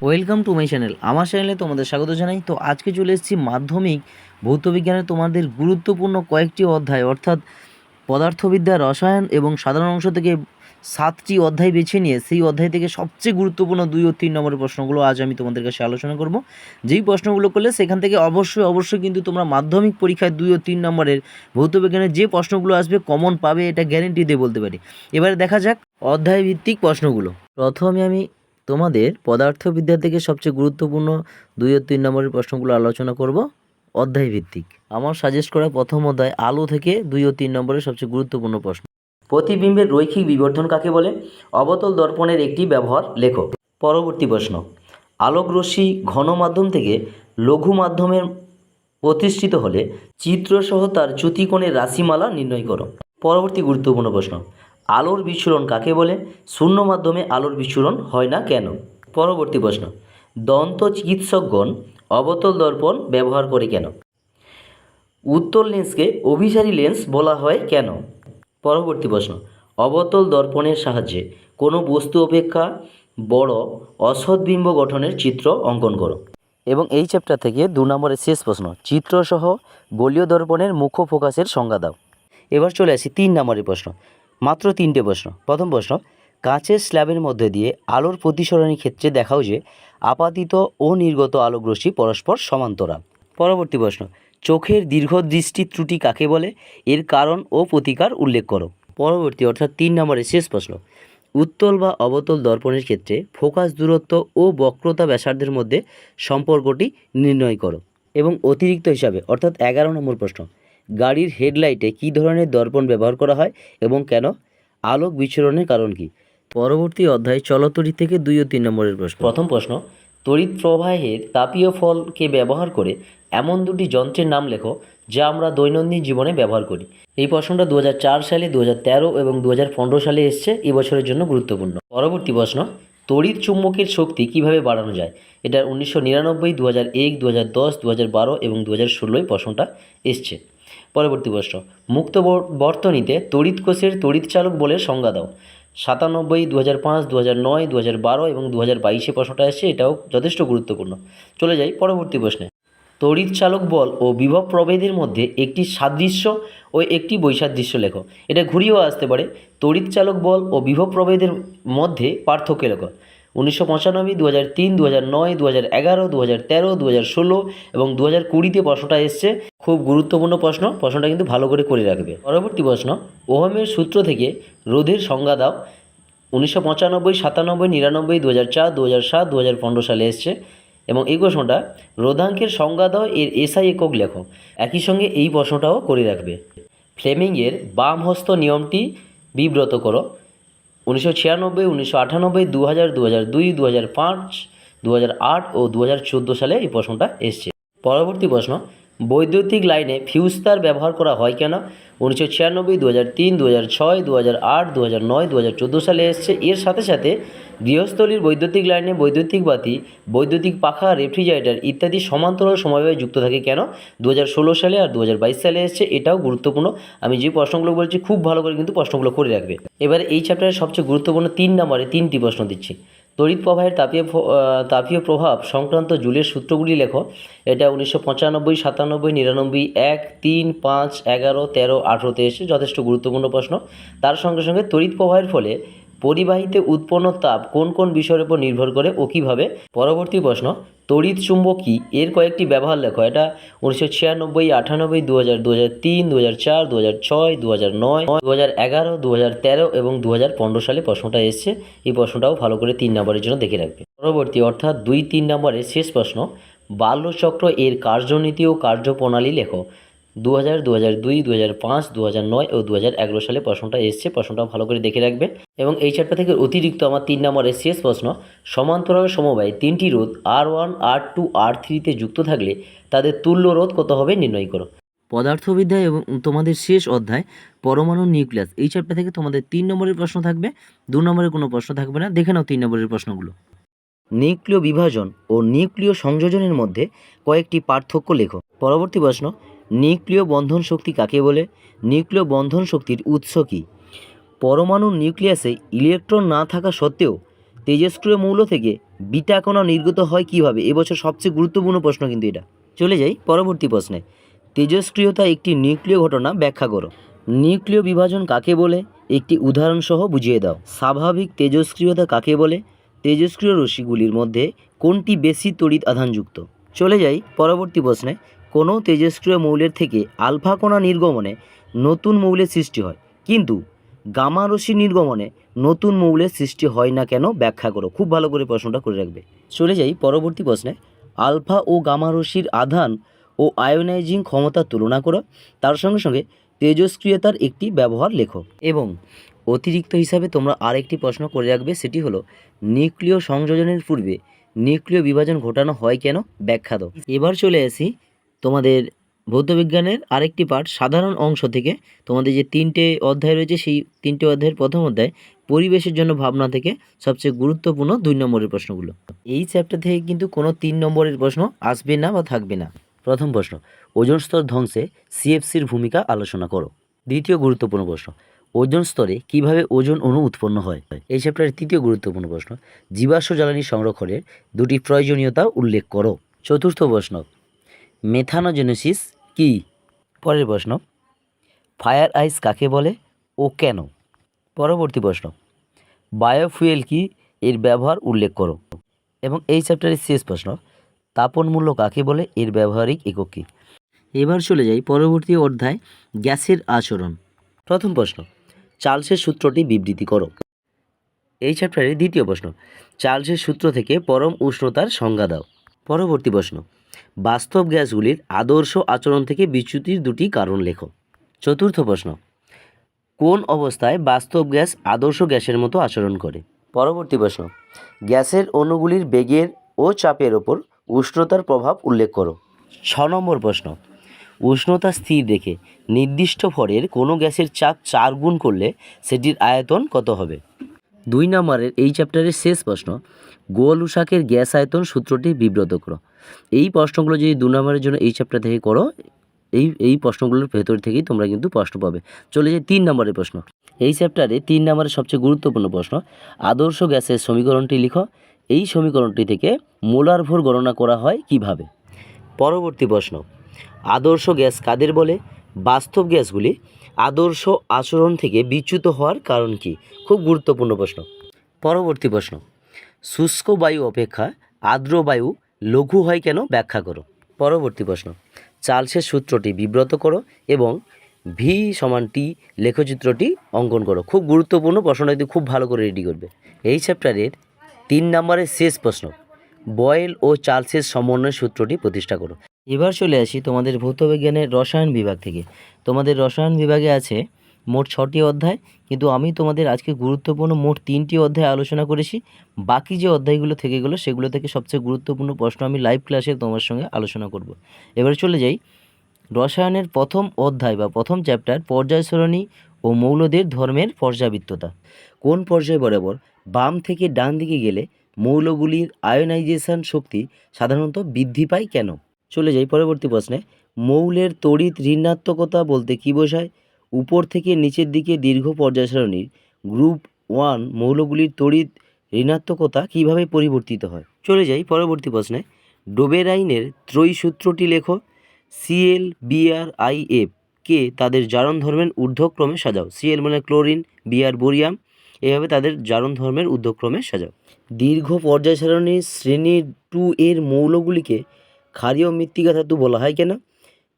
Welcome to my channel. আমার চ্যানেলে তোমাদের স্বাগত জানাই। তো আজকে চলে এসেছি মাধ্যমিক ভৌতবিজ্ঞানে তোমাদের গুরুত্বপূর্ণ কয়েকটি অধ্যায় অর্থাৎ পদার্থবিদ্যা, রসায়ন এবং সাধারণ অংশ থেকে 7টি অধ্যায় বেছে নিয়ে সেই অধ্যায় থেকে সবচেয়ে গুরুত্বপূর্ণ 2 ও 3 নম্বরের প্রশ্নগুলো আজ আমি তোমাদের কাছে আলোচনা করব। যেই প্রশ্নগুলো করলে সেখান থেকে অবশ্যই কিন্তু তোমরা মাধ্যমিক পরীক্ষায় 2 ও 3 নম্বরের ভৌতবিজ্ঞানের যে প্রশ্নগুলো আসবে কমন পাবে, এটা গ্যারেন্টি দিয়ে বলতে পারি। এবারে দেখা যাক অধ্যায় ভিত্তিক প্রশ্নগুলো। প্রথমে আমি তোমাদের পদার্থবিদ্যা থেকে সবচেয়ে গুরুত্বপূর্ণ 2 ও 3 নম্বরের প্রশ্নগুলো আলোচনা করব অধ্যায় ভিত্তিক। আমার সাজেস্ট করা প্রথম অধ্যায় আলো থেকে 2 ও 3 নম্বরের সবচেয়ে গুরুত্বপূর্ণ প্রশ্ন। প্রতিবিম্বের রৈখিক বিবর্ধন কাকে বলে? অবতল দর্পণের একটি ব্যবহার লেখো। পরবর্তী প্রশ্ন, আলোক রশ্মি ঘন মাধ্যম থেকে লঘু মাধ্যমে প্রতিষ্ঠিত হলে চিত্রসহ তার চ্যুতিকোণের রাশিমালা নির্ণয় করো। পরবর্তী গুরুত্বপূর্ণ প্রশ্ন, আলোর বিচ্ছুরণ কাকে বলে? শূন্য মাধ্যমে আলোর বিচ্ছুরণ হয় না কেন? পরবর্তী প্রশ্ন, দন্ত চিকিৎসকগণ অবতল দর্পণ ব্যবহার করে কেন? উত্তল লেন্সকে অভিসারী লেন্স বলা হয় কেন? পরবর্তী প্রশ্ন, অবতল দর্পণের সাহায্যে কোনো বস্তু অপেক্ষা বড় অসৎবিম্ব গঠনের চিত্র অঙ্কন করো। এবং এই চ্যাপ্টার থেকে 2 নম্বরের শেষ প্রশ্ন, চিত্রসহ গোলীয় দর্পণের মুখ্য ফোকাসের সংজ্ঞা দাও। এবার চলে আসি 3 নম্বরের প্রশ্ন, মাত্র 3টে প্রশ্ন। প্রথম প্রশ্ন, কাঁচের স্ল্যাবের মধ্যে দিয়ে আলোর প্রতিসরণের ক্ষেত্রে দেখাও যে আপাতিত ও নির্গত আলোক রশ্মি পরস্পর সমান্তরাল। পরবর্তী প্রশ্ন, চোখের দীর্ঘদৃষ্টি ত্রুটি কাকে বলে? এর কারণ ও প্রতিকার উল্লেখ করো। পরবর্তী অর্থাৎ 3 নম্বরের শেষ প্রশ্ন, উত্তল বা অবতল দর্পণের ক্ষেত্রে ফোকাস দূরত্ব ও বক্রতা ব্যাসার্ধের মধ্যে সম্পর্কটি নির্ণয় করো। এবং অতিরিক্ত হিসাবে অর্থাৎ 11 নম্বর প্রশ্ন, গাড়ির হেডলাইটে কী ধরনের দর্পণ ব্যবহার করা হয় এবং কেন? আলোক বিচ্ছুরণের কারণ কী? পরবর্তী অধ্যায় চলতড়িৎ থেকে 2 ও 3 নম্বরের প্রশ্ন। প্রথম প্রশ্ন, তড়িৎ প্রবাহের তাপীয় ফলকে ব্যবহার করে এমন দুটি যন্ত্রের নাম লেখো যা আমরা দৈনন্দিন জীবনে ব্যবহার করি। এই প্রশ্নটা 2004 সালে, 2013 এবং 2015 সালে এসছে, এবছরের জন্য গুরুত্বপূর্ণ। পরবর্তী প্রশ্ন, তড়িৎ চুম্বকের শক্তি কিভাবে বাড়ানো যায়? এটা 1999, 2001, 2010, 2012 এবং 2016 প্রশ্নটা এসছে। পরবর্তী প্রশ্ন, মুক্ত বর্তনীতে তড়িৎ কোষের তড়িৎচালক বলের সংজ্ঞা দাও। 97, 2005, 2009, 2012 এবং 2022 প্রশ্নটা এসছে, এটাও যথেষ্ট গুরুত্বপূর্ণ। চলে যাই পরবর্তী প্রশ্নে, তড়িৎ চালক বল ও বিভব প্রভেদের মধ্যে একটি সাদৃশ্য ও একটি বৈসাদৃশ্য লেখো। এটা ঘুরিয়েও আসতে পারে, তড়িৎ চালক বল ও বিভব প্রভেদের মধ্যে পার্থক্য লেখো। 1995, 2003, 2009, 2011, 2013, 2016 এবং 2020 প্রশ্নটা এসছে। খুব গুরুত্বপূর্ণ প্রশ্ন, প্রশ্নটা কিন্তু ভালো করে রাখবে। পরবর্তী প্রশ্ন, ওহমের সূত্র থেকে রোধের সংজ্ঞা দাও। 1995, 97, 99, 2004, 2007, 2015 সালে এসছে। এবং এই প্রশ্নটা রোধাঙ্কের সংজ্ঞা দাও, এর এসআই একক লেখো। একই সঙ্গে এই প্রশ্নটাও করে রাখবে। ফ্লেমিংয়ের বাম হস্ত নিয়মটি বিব্রত করো। 1996, 1998, 2000, 2002, 2005, 2008 ও 2014 সালে এই প্রশ্নটা এসছে। পরবর্তী প্রশ্ন, বৈদ্যুতিক লাইনে ফিউজ তার ব্যবহার করা হয় কেন? 1996, 2003, 2006, 2008, 2009, 2014 সালে এসছে। এর সাথে সাথে গৃহস্থলীর বৈদ্যুতিক লাইনে বৈদ্যুতিক বাতি, বৈদ্যুতিক পাখা, রেফ্রিজারেটর ইত্যাদি সমান্তরাল সময়ভাবে যুক্ত থাকে কেন? 2016 সালে আর 2022 সালে এসছে। এটাও গুরুত্বপূর্ণ। আমি যে প্রশ্নগুলো বলছি খুব ভালো করে কিন্তু প্রশ্নগুলো করে রাখবে। এবারে এই চ্যাপ্টারের সবচেয়ে গুরুত্বপূর্ণ 3 নম্বরে 3টি প্রশ্ন দিচ্ছি। তড়িৎ প্রবাহের তাপীয় প্রভাব সংক্রান্ত জুলের সূত্রগুলি লেখো। এটা 1995, 97, 99, 1, 3, 5, 11, 13, 18 এসে যথেষ্ট গুরুত্বপূর্ণ প্রশ্ন। তার সঙ্গে সঙ্গে তড়িৎ প্রবাহের ফলে পরিবাহীতে উৎপন্ন তাপ কোন কোন বিষয়ের উপর নির্ভর করে ও কীভাবে? পরবর্তী প্রশ্ন, তড়িৎ চুম্বকী এর কয়েকটি ব্যবহার লেখো। এটা 1996, 98, 2000, 2003, 2004, 2006, 2009, 2011, 2013 এবং 2015 সালে প্রশ্নটা এসছে। এই প্রশ্নটাও ভালো করে 3 নম্বরের জন্য দেখে রাখবে। পরবর্তী অর্থাৎ 2, 3 নম্বরের শেষ প্রশ্ন, বাল্যচক্র এর কার্যনীতি ও কার্যপ্রণালী লেখো। 2000, 2002, 2005, 2009 ও 2011 সালে প্রশ্নটা এসছে। প্রশ্নটাও ভালো করে দেখে রাখবে। এবং এই চ্যাপ্টার থেকে অতিরিক্ত আমার 3 নম্বরের শেষ প্রশ্ন, সমান্তরাল সমবায়ে 3টি রোধ R1, R2, R3 যুক্ত থাকলে তাদের তুল্য রোধ কত হবে নির্ণয় করো। পদার্থবিদ্যা এবং তোমাদের শেষ অধ্যায় পরমাণু নিউক্লিয়াস, এই চ্যাপ্টার থেকে তোমাদের 3 নম্বরের প্রশ্ন থাকবে, 2 নম্বরের কোনো প্রশ্ন থাকবে না। দেখে নাও 3 নম্বরের প্রশ্নগুলো। নিউক্লিয় বিভাজন ও নিউক্লিয় সংযোজনের মধ্যে কয়েকটি পার্থক্য লেখো। পরবর্তী প্রশ্ন, নিউক্লিয় বন্ধন শক্তি কাকে বলে? নিউক্লিয় বন্ধন শক্তির উৎস কী? পরমাণু নিউক্লিয়াসে ইলেকট্রন না থাকা সত্ত্বেও তেজস্ক্রিয় মৌল থেকে বিটা কণা নির্গত হয় কিভাবে? এবছর সবচেয়ে গুরুত্বপূর্ণ প্রশ্ন কিন্তু এটা। চলে যাই পরবর্তী প্রশ্নে। তেজস্ক্রিয়তা একটি নিউক্লিয় ঘটনা, ব্যাখ্যা করো। নিউক্লিয় বিভাজন কাকে বলে? একটি উদাহরণ সহ বুঝিয়ে দাও। স্বাভাবিক তেজস্ক্রিয়তা কাকে বলে? তেজস্ক্রিয় রশ্মিগুলির মধ্যে কোনটি বেশি তড়িৎ আধানযুক্ত? চলে যাই পরবর্তী প্রশ্নে। কোনো তেজস্ক্রিয় মৌলের থেকে আলফা কণা নির্গমনে নতুন মৌলের সৃষ্টি হয়, কিন্তু গামা রশ্মি নির্গমনে নতুন মৌলের সৃষ্টি হয় না কেন? ব্যাখ্যা করো। খুব ভালো করে প্রশ্নটা করে রাখবে। চলে যাই পরবর্তী প্রশ্নে। আলফা ও গামা রশ্মির আধান ও আয়োনাইজিং ক্ষমতা তুলনা করো। তার সঙ্গে সঙ্গে তেজস্ক্রিয়তার একটি ব্যবহার লেখো। এবং অতিরিক্ত হিসাবে তোমরা আরেকটি প্রশ্ন করে রাখবে, সেটি হলো নিউক্লিয় সংযোজনের পূর্বে নিউক্লিয় বিভাজন ঘটানো হয় কেন? ব্যাখ্যা দাও। এবার চলে আসি তোমাদের ভৌতবিজ্ঞানের আরেকটি পাঠ, সাধারণ অংশ থেকে। তোমাদের যে 3টে অধ্যায় রয়েছে, সেই 3টে অধ্যায়ের প্রথম অধ্যায় পরিবেশের জন্য ভাবনা থেকে সবচেয়ে গুরুত্বপূর্ণ 2 নম্বরের প্রশ্নগুলো। এই চ্যাপ্টার থেকে কিন্তু কোনো 3 নম্বরের প্রশ্ন আসবে না বা থাকবে না। প্রথম প্রশ্ন, ওজোন স্তর ধ্বংসে সিএফসির ভূমিকা আলোচনা করো। দ্বিতীয় গুরুত্বপূর্ণ প্রশ্ন, ওজোন স্তরে কিভাবে ওজোন অণু উৎপন্ন হয়। এই চ্যাপ্টারের তৃতীয় গুরুত্বপূর্ণ প্রশ্ন, জীবাশ্ম জ্বালানি সংরক্ষণের 2টি প্রয়োজনীয়তা উল্লেখ করো। চতুর্থ প্রশ্ন, মেথানোজেনেসিস কি? পরের প্রশ্ন, ফায়ার আইস কাকে বলে ও কেন? পরবর্তী প্রশ্ন, বায়োফুয়েল কি, এর ব্যবহার উল্লেখ করো। এবং এই চ্যাপ্টারের শেষ প্রশ্ন, তাপন মূল্য কাকে বলে, এর ব্যবহারিক একক কী? এবার চলে যাই পরবর্তী অধ্যায়, গ্যাসের আচরণ। প্রথম প্রশ্ন, চার্লসের সূত্রটি বিবৃতি করো। এই চ্যাপ্টারের দ্বিতীয় প্রশ্ন, চার্লসের সূত্র থেকে পরম উষ্ণতার সংজ্ঞা দাও। পরবর্তী প্রশ্ন, বাস্তব গ্যাসগুলির আদর্শ আচরণ থেকে বিচ্যুতির 2টি কারণ লেখো। চতুর্থ প্রশ্ন, কোন অবস্থায় বাস্তব গ্যাস আদর্শ গ্যাসের মতো আচরণ করে? পরবর্তী প্রশ্ন, গ্যাসের অণুগুলির বেগের ও চাপের ওপর উষ্ণতার প্রভাব উল্লেখ করো। 6 নম্বর প্রশ্ন, উষ্ণতা স্থির রেখে নির্দিষ্ট ভরের কোনো গ্যাসের চাপ 4 গুণ করলে সেটির আয়তন কত হবে? 2 নম্বরের এই চ্যাপ্টারের শেষ প্রশ্ন, গোল-উসাকের গ্যাস আয়তন সূত্রটি বিবৃত করো। এই প্রশ্নগুলো যদি 2 নম্বরের জন্য এই চ্যাপ্টার থেকে করো, এই প্রশ্নগুলোর ভেতর থেকেই তোমরা কিন্তু প্রশ্ন পাবে। চলে যাই 3 নম্বরের প্রশ্ন। এই চ্যাপ্টারে 3 নম্বরের সবচেয়ে গুরুত্বপূর্ণ প্রশ্ন, আদর্শ গ্যাসের সমীকরণটি লিখো। এই সমীকরণটি থেকে মোলার ভর গণনা করা হয় কিভাবে? পরবর্তী প্রশ্ন, আদর্শ গ্যাস কাদের বলে? বাস্তব গ্যাসগুলি আদর্শ আচরণ থেকে বিচ্যুত হওয়ার কারণ কি? খুব গুরুত্বপূর্ণ প্রশ্ন। পরবর্তী প্রশ্ন, শুষ্ক বায়ু অপেক্ষা আর্দ্র বায়ু লঘু হয় কেন? ব্যাখ্যা করো। পরবর্তী প্রশ্ন, চার্লসের সূত্রটি বিব্রত করো এবং ভি সমান টি লেখচিত্রটি অঙ্কন করো। খুব গুরুত্বপূর্ণ প্রশ্নটা কিন্তু খুব ভালো করে রেডি করবে। এই চ্যাপ্টারের 3 নম্বরের শেষ প্রশ্ন, বয়েল ও চার্লসের সমন্বয় সূত্রটি প্রতিষ্ঠা করো। এবার চলে আসি তোমাদের ভৌতবিজ্ঞানের রসায়ন বিভাগ থেকে। তোমাদের রসায়ন বিভাগে আছে মোট 6টি অধ্যায়, কিন্তু আমি তোমাদের আজকে গুরুত্বপূর্ণ মোট 3টি অধ্যায় আলোচনা করেছি। বাকি যে অধ্যায়গুলো থেকে গেলো সেগুলো থেকে সবচেয়ে গুরুত্বপূর্ণ প্রশ্ন আমি লাইভ ক্লাসে তোমার সঙ্গে আলোচনা করব। এবার চলে যাই রসায়নের প্রথম অধ্যায় বা প্রথম চ্যাপ্টার, পর্যায় সারণী ও মৌলদের ধর্মের পর্যাবৃত্ততা। কোন পর্যায় বরাবর বাম থেকে ডান দিকে গেলে মৌলগুলির আয়োনাইজেশন শক্তি সাধারণত বৃদ্ধি পায় কেন? চলে যাই পরবর্তী প্রশ্নে, মৌলের তড়িৎ ঋণাত্মকতা বলতে কী বোঝায়? উপর থেকে নিচের দিকে দীর্ঘ পর্যায় সারণীর গ্রুপ 1 মৌলগুলির তড়িৎ ঋণাত্মকতা কীভাবে পরিবর্তিত হয়? চলে যাই পরবর্তী প্রশ্নে, ডোবের আইনের ত্রয়ী সূত্রটি লেখো। সিএল, বিআর, আইএফ কে তাদের জারণ ধর্মের ঊর্ধ্বক্রমে সাজাও। সিএল মানে ক্লোরিন, বিআর বোরিয়াম, এভাবে তাদের জারণ ধর্মের ঊর্ধ্বক্রমে সাজাও। দীর্ঘ পর্যায় সারণীর শ্রেণী 2 এর মৌলগুলিকে ক্ষারীয় মৃত্তিকা ধাতু বলা হয় কেন?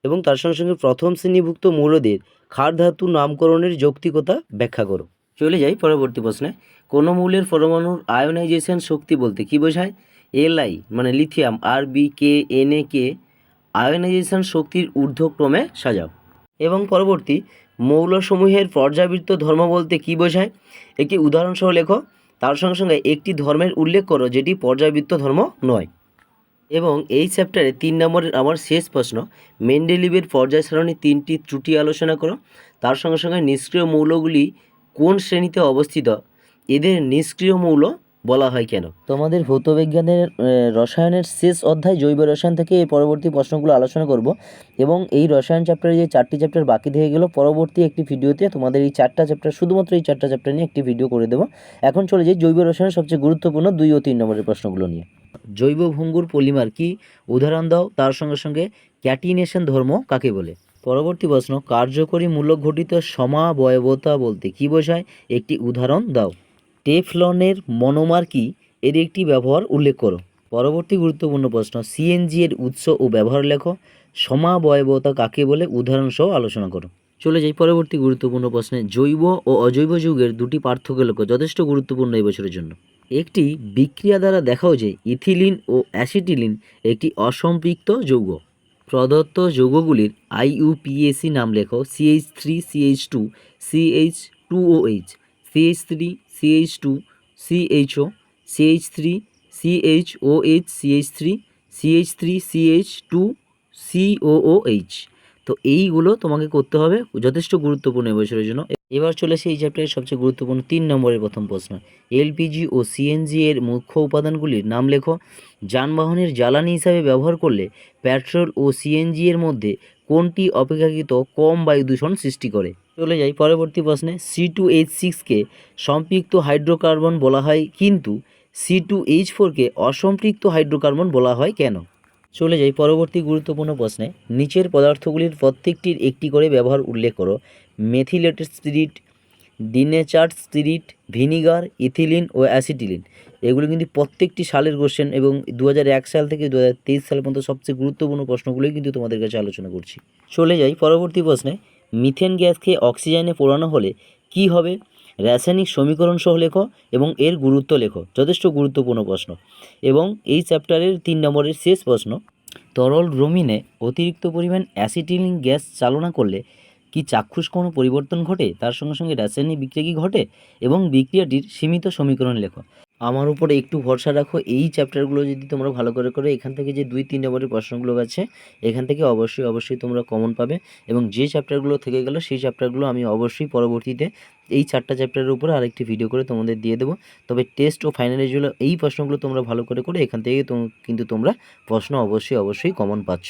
এবং তার সঙ্গে সঙ্গে প্রথম শ্রেণীভুক্ত মৌলদের ক্ষার ধাতু নামকরণের যৌক্তিকতা ব্যাখ্যা করো। চলে যাই পরবর্তী প্রশ্নে, কোনো মৌলের পরমাণুর আয়োনাইজেশন শক্তি বলতে কী বোঝায়? এলআই মানে লিথিয়াম, আরবি কে এনএ কে আয়োনাইজেশন শক্তির ঊর্ধ্বক্রমে সাজাও। এবং পরবর্তী, মৌলসমূহের পর্যাবৃত্ত ধর্ম বলতে কী বোঝায়? একটি উদাহরণসহ লেখো। তার সঙ্গে সঙ্গে একটি ধর্মের উল্লেখ করো যেটি পর্যাবৃত্ত ধর্ম নয়। এবং এই চ্যাপ্টারে 3 নম্বরের আমার শেষ প্রশ্ন, মেন্ডেলিভের পর্যায় সারণী 3টি ত্রুটি আলোচনা করো। তার সঙ্গে সঙ্গে নিষ্ক্রিয় মৌলগুলি কোন শ্রেণীতে অবস্থিত? এদের নিষ্ক্রিয় মৌল বলা হয় কেন? তোমাদের ভৌতবিজ্ঞানের রসায়নের শেষ অধ্যায় জৈব রসায়ন থেকে এই পরবর্তী প্রশ্নগুলো আলোচনা করব এবং এই রসায়ন চ্যাপ্টারে যে 4টি চ্যাপ্টার বাকি থেকে গেল পরবর্তী একটি ভিডিওতে তোমাদের এই 4টা চ্যাপ্টার শুধুমাত্র এই 4টা চ্যাপ্টার নিয়ে একটি ভিডিও করে দেবো। এখন চলে যাই জৈব রসায়নের সবচেয়ে গুরুত্বপূর্ণ 2 ও 3 নম্বরের প্রশ্নগুলো নিয়ে। জৈব ভঙ্গুর পলিমার কি? উদাহরণ দাও। তার সঙ্গে সঙ্গে ক্যাটিনেশন ধর্ম কাকে বলে? পরবর্তী প্রশ্ন, কার্যকরী মূলক ঘটিত সমাবয়বতা বলতে কি বোঝায়? একটি উদাহরণ দাও। টেফলনের মনোমার কি? এর একটি ব্যবহার উল্লেখ করো। পরবর্তী গুরুত্বপূর্ণ প্রশ্ন, সিএনজি এর উৎস ও ব্যবহার লেখো। সমাবয়বতা কাকে বলে? উদাহরণ সহ আলোচনা করো। চলে যাই পরবর্তী গুরুত্বপূর্ণ প্রশ্নে, জৈব ও অজৈব যৌগের দুটি পার্থক্য লেখো। যথেষ্ট গুরুত্বপূর্ণ এই বছরের জন্য। একটি বিক্রিয়া দ্বারা দেখাও যে ইথিলিন ও অ্যাসিটিলিন একটি অসম্পৃক্ত যৌগ। প্রদত্ত যৌগগুলির IUPAC নাম লেখো। CH3 CH2 CH2OH, CH3 CH2 CHO, CH3 CHOH, CH3 CH3 CH2 COOH। তো এইগুলো তোমাকে করতে হবে, যথেষ্ট গুরুত্বপূর্ণ এবছরের জন্য। এবার চলে আসে এই চ্যাপ্টারের সবচেয়ে গুরুত্বপূর্ণ 3 নম্বরের প্রথম প্রশ্ন, LPG ও CNG এর মুখ্য উপাদানগুলির নাম লেখো। যানবাহনের জ্বালানি হিসাবে ব্যবহার করলে পেট্রোল ও CNG এর মধ্যে কোনটি অপেক্ষাকৃত কম বায়ু দূষণ সৃষ্টি করে? চলে যাই পরবর্তী প্রশ্নে, C2H6কে সম্পৃক্ত হাইড্রোকার্বন বলা হয় কিন্তু C2H4কে অসম্পৃক্ত হাইড্রোকার্বন বলা হয় কেন? চলে যাই পরবর্তী গুরুত্বপূর্ণ প্রশ্নে, নিচের পদার্থগুলির প্রত্যেকটির একটি করে ব্যবহার উল্লেখ করো। Methylated spirit, denatured spirit, vinegar, ethylene ও অ্যাসিটিলিন। এগুলো কিন্তু প্রত্যেকটি সালের কোশ্চেন এবং 2001 সাল থেকে 2023 সাল পর্যন্ত সবচেয়ে গুরুত্বপূর্ণ প্রশ্নগুলোই কিন্তু তোমাদের কাছে আলোচনা করছি। চলে যাই পরবর্তী প্রশ্নে, মিথেন গ্যাসকে অক্সিজেনে পোড়ানো হলে কি হবে? রাসায়নিক সমীকরণ সহ লেখো এবং এর গুরুত্ব লেখো। যথেষ্ট গুরুত্বপূর্ণ প্রশ্ন। এবং এই চ্যাপ্টারের 3 নম্বরের শেষ প্রশ্ন, তরল ব্রোমিনে অতিরিক্ত পরিমাণ অ্যাসিটিলিন গ্যাস চালনা করলে কি চাক্ষুষ কোনো পরিবর্তন ঘটে? তার সঙ্গে সঙ্গে রাসায়নিক বিক্রিয়া কি ঘটে? এবং বিক্রিয়াটির সীমিত সমীকরণ লেখো। আমার উপরে একটু ভরসা রাখো, এই চ্যাপ্টারগুলো যদি তোমরা ভালো করে করো, এখান থেকে যে 2-3 নম্বরের প্রশ্নগুলো আছে এখান থেকে অবশ্যই তোমরা কমন পাবে। এবং যে চ্যাপ্টারগুলো থেকে গেল সেই চ্যাপ্টারগুলো আমি অবশ্যই পরবর্তীতে এই 4টা চ্যাপ্টারের উপরে আরেকটি ভিডিও করে তোমাদের দিয়ে দেবো। তবে টেস্ট ও ফাইনালের জন্য এই প্রশ্নগুলো তোমরা ভালো করে এখান থেকে কিন্তু তোমরা প্রশ্ন অবশ্যই কমন পাচ্ছ।